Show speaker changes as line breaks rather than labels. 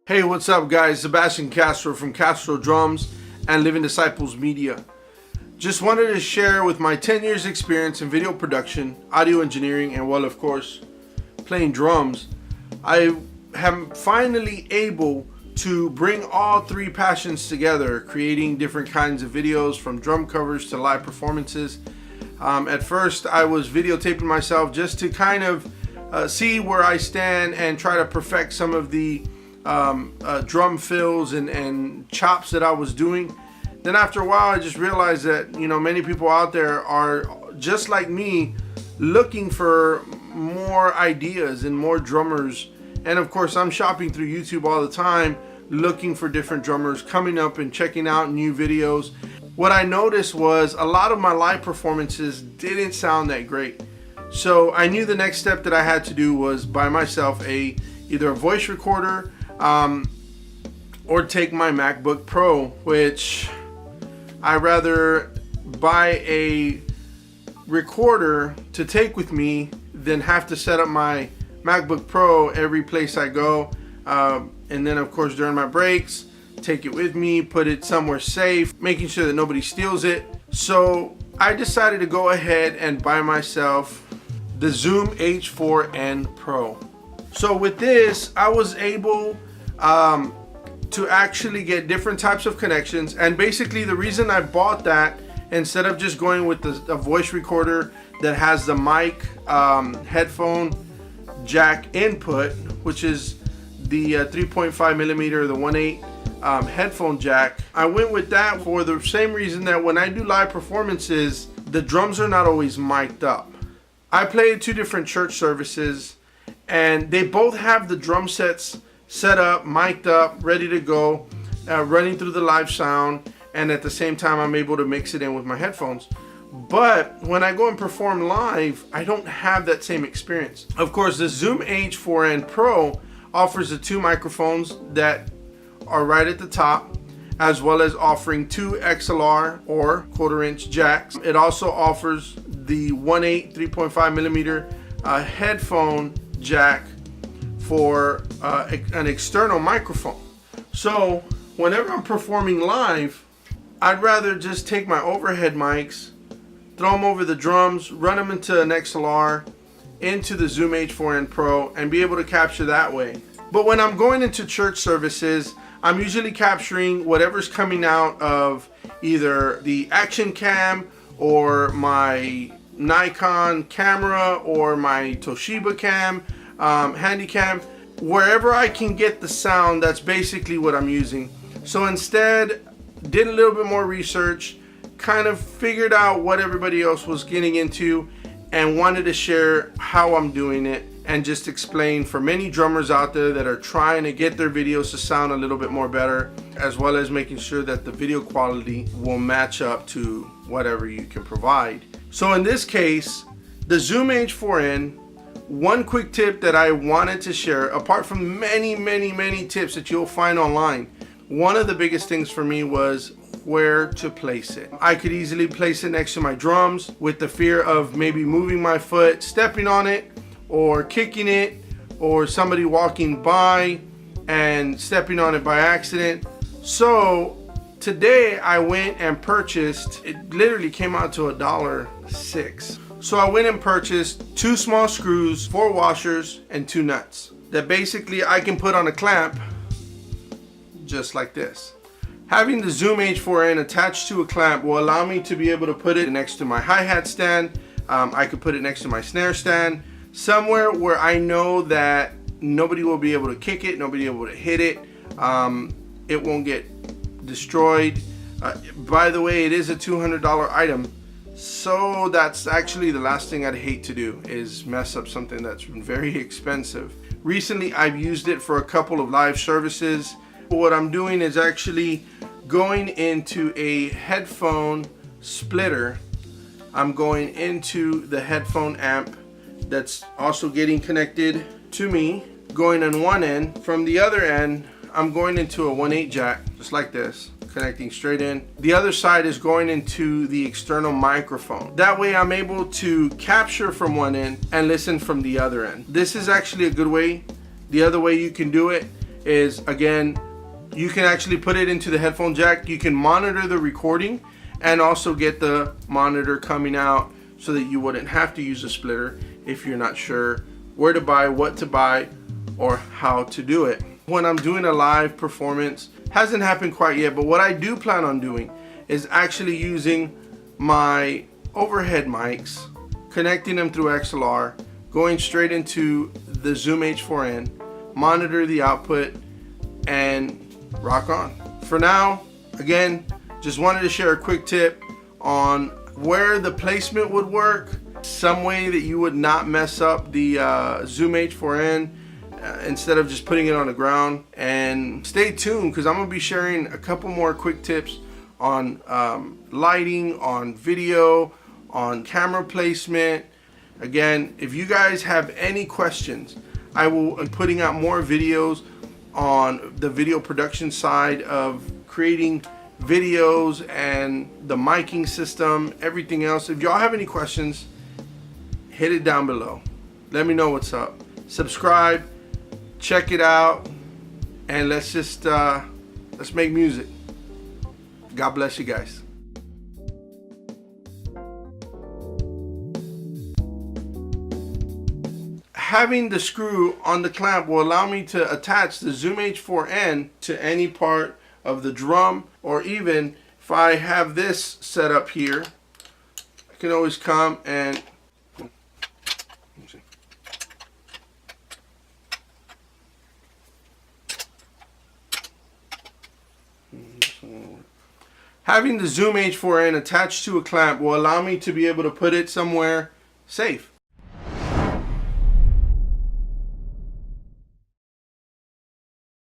Hey, what's up guys? Sebastian Castro from Castro Drums and Living Disciples Media. Just wanted to share with my 10 years experience in video production, audio engineering, and well, of course, playing drums. I am finally able to bring all three passions together, creating different kinds of videos from drum covers to live performances. At first, I was videotaping myself just to kind of see where I stand and try to perfect some of the drum fills and chops that I was doing. Then after a while I just realized that many people out there are just like me, looking for more ideas and more drummers. And of course I'm shopping through YouTube all the time, looking for different drummers, coming up and checking out new videos. What I noticed was a lot of my live performances didn't sound that great. So I knew the next step that I had to do was buy myself either a voice recorder or take my MacBook Pro, which I rather buy a recorder to take with me than have to set up my MacBook Pro every place I go, and then of course during my breaks take it with me, put it somewhere safe, making sure that nobody steals it. So I decided to go ahead and buy myself the Zoom H4N Pro. So with this, I was able to actually get different types of connections. And basically the reason I bought that, instead of just going with a voice recorder that has the mic headphone jack input, which is the 3.5 millimeter, the 1.8 headphone jack, I went with that for the same reason that when I do live performances, the drums are not always mic'd up. I play at 2 different church services, and they both have the drum sets set up, mic'd up, ready to go, running through the live sound, and at the same time I'm able to mix it in with my headphones. But when I go and perform live, I don't have that same experience. Of course, the Zoom H4N Pro offers the 2 microphones that are right at the top, as well as offering 2 XLR or 1/4-inch jacks. It also offers the 1.8 3.5 millimeter headphone jack for an external microphone. So whenever I'm performing live, I'd rather just take my overhead mics, throw them over the drums, run them into an XLR, into the Zoom H4N Pro, and be able to capture that way. But when I'm going into church services, I'm usually capturing whatever's coming out of either the action cam or my Nikon camera or my Toshiba cam, Handycam. Wherever I can get the sound, that's basically what I'm using. So instead, did a little bit more research, kind of figured out what everybody else was getting into, and wanted to share how I'm doing it and just explain for many drummers out there that are trying to get their videos to sound a little bit more better, as well as making sure that the video quality will match up to whatever you can provide. So in this case, the Zoom H4N, one quick tip that I wanted to share, apart from many tips that you'll find online, one of the biggest things for me was where to place it. I could easily place it next to my drums with the fear of maybe moving my foot, stepping on it, or kicking it, or somebody walking by and stepping on it by accident. So today I went and purchased, it literally came out to $1.06. So I went and purchased 2 small screws, 4 washers, and 2 nuts that basically I can put on a clamp just like this. Having the Zoom H4N attached to a clamp will allow me to be able to put it next to my hi-hat stand. I could put it next to my snare stand, somewhere where I know that nobody will be able to kick it, nobody will be able to hit it. It won't get destroyed. By the way, it is a $200 item. So that's actually the last thing I'd hate to do, is mess up something that's very expensive. Recently, I've used it for a couple of live services. What I'm doing is actually going into a headphone splitter. I'm going into the headphone amp that's also getting connected to me, going on one end. From the other end, I'm going into a 1.8 jack, just like this, connecting straight in. The other side is going into the external microphone. That way I'm able to capture from one end and listen from the other end. This is actually a good way. The other way you can do it is, again, you can actually put it into the headphone jack. You can monitor the recording and also get the monitor coming out so that you wouldn't have to use a splitter if you're not sure where to buy, what to buy, or how to do it. When I'm doing a live performance, hasn't happened quite yet, but what I do plan on doing is actually using my overhead mics, connecting them through XLR, going straight into the Zoom H4N, monitor the output, and rock on. For now, again, just wanted to share a quick tip on where the placement would work, some way that you would not mess up the Zoom H4N instead of just putting it on the ground. And stay tuned, because I'm going to be sharing a couple more quick tips on lighting, on video, on camera placement. Again, if you guys have any questions, I will be putting out more videos on the video production side of creating videos and the miking system, everything else. If y'all have any questions, hit it down below. Let me know what's up. Subscribe, check it out, and let's just let's make music. God bless you guys. Having the screw on the clamp will allow me to attach the Zoom H4N to any part of the drum, or even if I have this set up here, I can always come and having the Zoom H4N attached to a clamp will allow me to be able to put it somewhere safe.